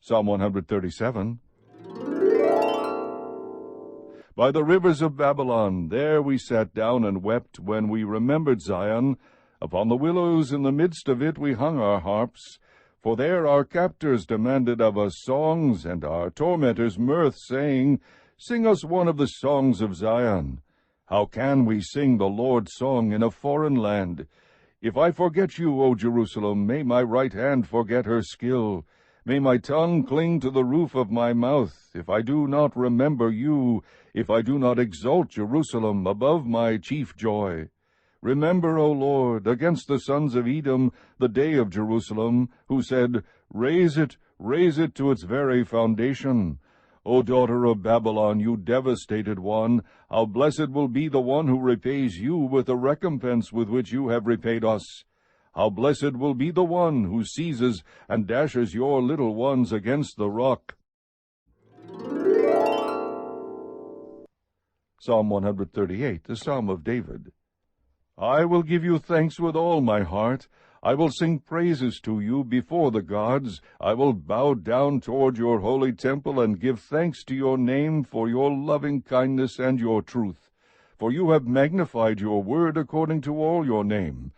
Psalm 137. By the rivers of Babylon, there we sat down and wept when we remembered Zion. Upon the willows in the midst of it we hung our harps. For there our captors demanded of us songs, and our tormentors mirth, saying, Sing us one of the songs of Zion. How can we sing the Lord's song in a foreign land? If I forget you, O Jerusalem, may my right hand forget her skill. May my tongue cling to the roof of my mouth, if I do not remember you, if I do not exalt Jerusalem above my chief joy. Remember, O Lord, against the sons of Edom, the day of Jerusalem, who said, raise it to its very foundation. O daughter of Babylon, you devastated one, how blessed will be the one who repays you with the recompense with which you have repaid us. How blessed will be the one who seizes and dashes your little ones against the rock. Psalm 138, the Psalm of David. I will give you thanks with all my heart. I will sing praises to you before the gods. I will bow down toward your holy temple and give thanks to your name for your loving kindness and your truth. For you have magnified your word according to all your name.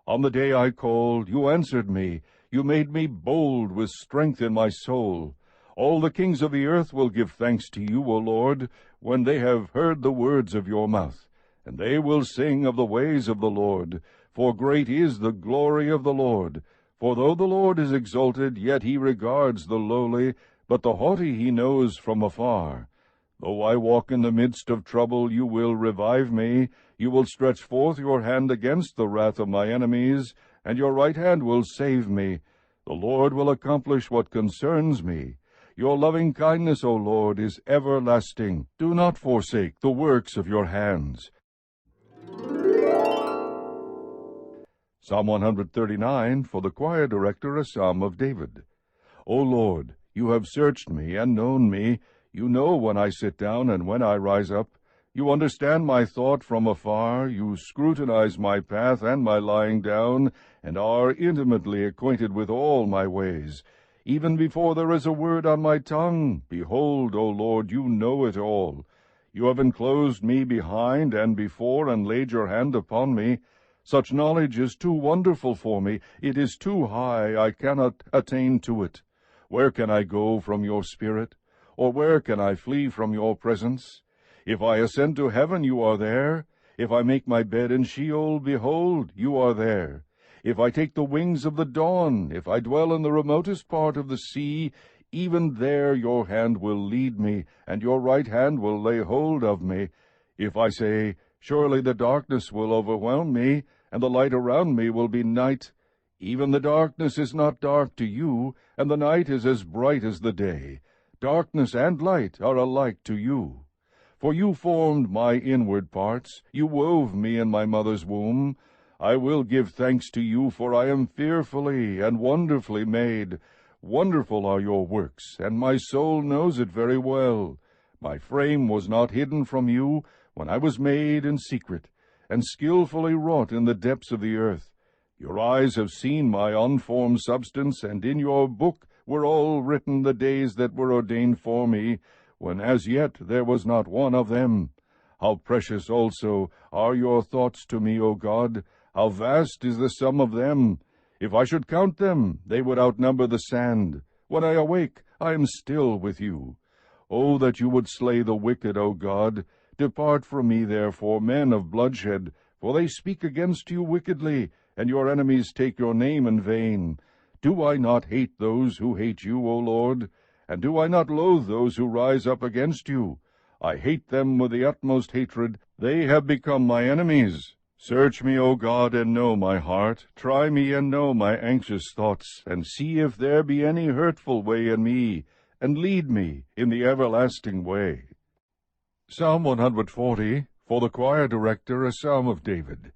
On the day I called, you answered me. You made me bold with strength in my soul. All the kings of the earth will give thanks to you, O Lord, when they have heard the words of your mouth. And they will sing of the ways of the Lord, for great is the glory of the Lord. For though the Lord is exalted, yet he regards the lowly, but the haughty he knows from afar. Though I walk in the midst of trouble, you will revive me. You will stretch forth your hand against the wrath of my enemies, and your right hand will save me. The Lord will accomplish what concerns me. Your loving kindness, O Lord, is everlasting. Do not forsake the works of your hands. Psalm 139, for the choir director, a psalm of David. O Lord, you have searched me and known me. You know when I sit down and when I rise up. You understand my thought from afar. You scrutinize my path and my lying down, and are intimately acquainted with all my ways. Even before there is a word on my tongue, behold, O Lord, you know it all. You have enclosed me behind and before, and laid your hand upon me. Such knowledge is too wonderful for me. It is too high. I cannot attain to it. Where can I go from your spirit? Or where can I flee from your presence? If I ascend to heaven, you are there. If I make my bed in Sheol, behold, you are there. If I take the wings of the dawn, if I dwell in the remotest part of the sea, even there your hand will lead me, and your right hand will lay hold of me. If I say, surely the darkness will overwhelm me, and the light around me will be night, even the darkness is not dark to you, and the night is as bright as the day. Darkness and light are alike to you. For you formed my inward parts. You wove me in my mother's womb. I will give thanks to you, for I am fearfully and wonderfully made. Wonderful are your works, and my soul knows it very well. My frame was not hidden from you when I was made in secret, and skillfully wrought in the depths of the earth. Your eyes have seen my unformed substance, and in your book were all written the days that were ordained for me, when as yet there was not one of them. How precious also are your thoughts to me, O God! How vast is the sum of them! If I should count them, they would outnumber the sand. When I awake, I am still with you. O that you would slay the wicked, O God! Depart from me, therefore, men of bloodshed, for they speak against you wickedly, and your enemies take your name in vain. Do I not hate those who hate you, O Lord? And do I not loathe those who rise up against you? I hate them with the utmost hatred. They have become my enemies. Search me, O God, and know my heart. Try me and know my anxious thoughts, and see if there be any hurtful way in me, and lead me in the everlasting way. Psalm 140, for the choir director, a psalm of David.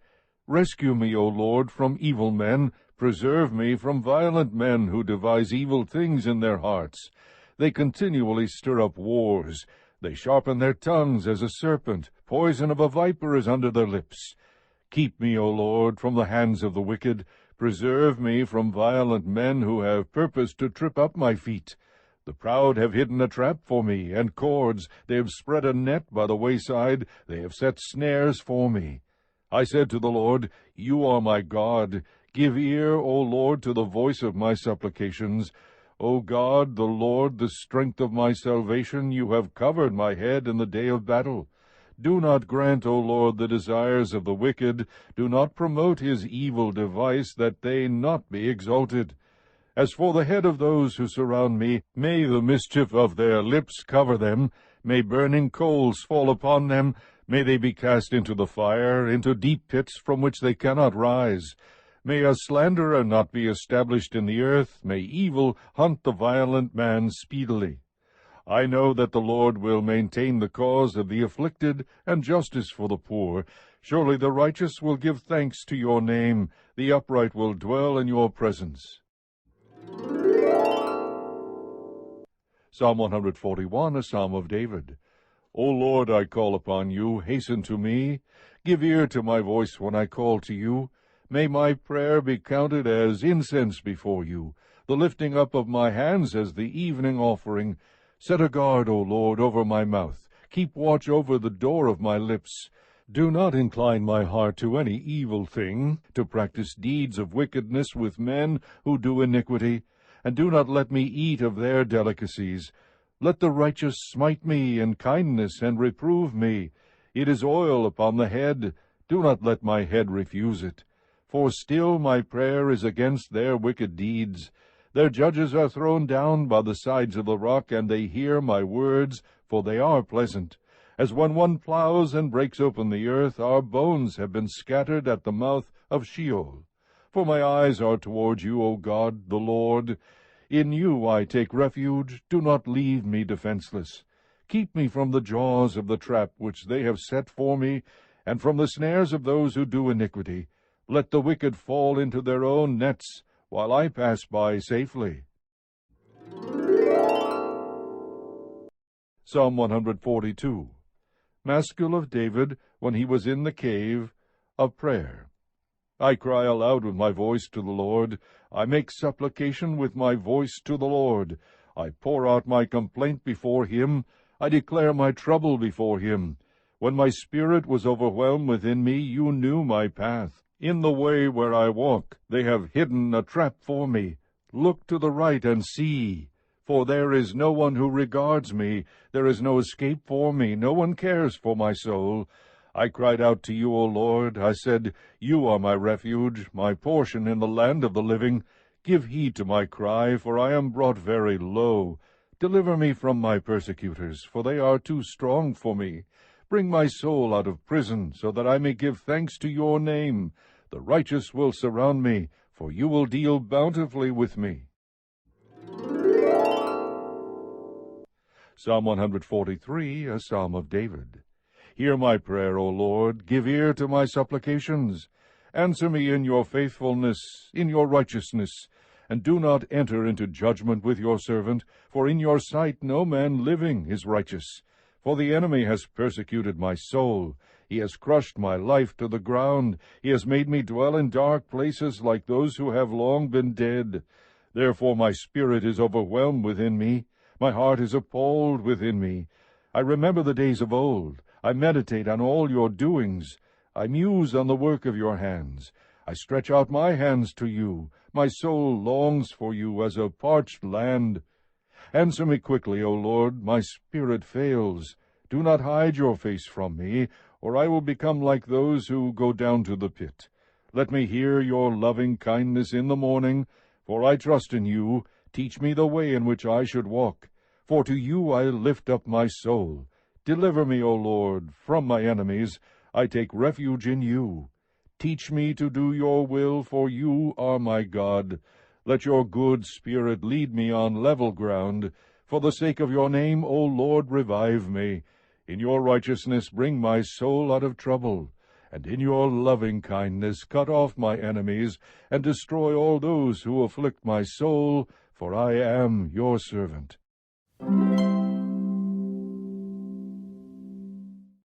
Rescue me, O Lord, from evil men. Preserve me from violent men who devise evil things in their hearts. They continually stir up wars. They sharpen their tongues as a serpent. Poison of a viper is under their lips. Keep me, O Lord, from the hands of the wicked. Preserve me from violent men who have purposed to trip up my feet. The proud have hidden a trap for me, and cords. They have spread a net by the wayside. They have set snares for me. I said to the Lord, You are my God. Give ear, O Lord, to the voice of my supplications. O God, the Lord, the strength of my salvation, you have covered my head in the day of battle. Do not grant, O Lord, the desires of the wicked. Do not promote his evil device, that they not be exalted. As for the head of those who surround me, may the mischief of their lips cover them. May burning coals fall upon them. May they be cast into the fire, into deep pits from which they cannot rise. May a slanderer not be established in the earth. May evil hunt the violent man speedily. I know that the Lord will maintain the cause of the afflicted, and justice for the poor. Surely the righteous will give thanks to your name. The upright will dwell in your presence. Psalm 141, a Psalm of David. O Lord, I call upon you. Hasten to me. Give ear to my voice when I call to you. May my prayer be counted as incense before you, the lifting up of my hands as the evening offering. Set a guard, O Lord, over my mouth. Keep watch over the door of my lips. Do not incline my heart to any evil thing, to practice deeds of wickedness with men who do iniquity, and do not let me eat of their delicacies. Let the righteous smite me in kindness and reprove me. It is oil upon the head. Do not let my head refuse it. For still my prayer is against their wicked deeds. Their judges are thrown down by the sides of the rock, and they hear my words, for they are pleasant. As when one plows and breaks open the earth, our bones have been scattered at the mouth of Sheol. For my eyes are toward you, O God, the Lord. In you I take refuge. Do not leave me defenseless. Keep me from the jaws of the trap which they have set for me, and from the snares of those who do iniquity. Let the wicked fall into their own nets, while I pass by safely. Psalm 142. Maskil of David, when he was in the cave, of prayer. I cry aloud with my voice to the Lord. I make supplication with my voice to the Lord. I pour out my complaint before him. I declare my trouble before him. When my spirit was overwhelmed within me, you knew my path. In the way where I walk, they have hidden a trap for me. Look to the right and see. For there is no one who regards me. There is no escape for me. No one cares for my soul. I cried out to you, O Lord. I said, You are my refuge, my portion in the land of the living. Give heed to my cry, for I am brought very low. Deliver me from my persecutors, for they are too strong for me. Bring my soul out of prison, so that I may give thanks to your name. The righteous will surround me, for you will deal bountifully with me. Psalm 143, a Psalm of David. Hear my prayer, O Lord. Give ear to my supplications. Answer me in your faithfulness, in your righteousness, and do not enter into judgment with your servant, for in your sight no man living is righteous. For the enemy has persecuted my soul. He has crushed my life to the ground. He has made me dwell in dark places like those who have long been dead. Therefore my spirit is overwhelmed within me. My heart is appalled within me. I remember the days of old. I meditate on all your doings. I muse on the work of your hands. I stretch out my hands to you. My soul longs for you as a parched land. Answer me quickly, O Lord. My spirit fails. Do not hide your face from me, or I will become like those who go down to the pit. Let me hear your loving kindness in the morning, for I trust in you. Teach me the way in which I should walk. For to you I lift up my soul. Deliver me, O Lord, from my enemies. I take refuge in you. Teach me to do your will, for you are my God. Let your good spirit lead me on level ground. For the sake of your name, O Lord, revive me. In your righteousness bring my soul out of trouble. And in your loving kindness cut off my enemies, and destroy all those who afflict my soul, for I am your servant.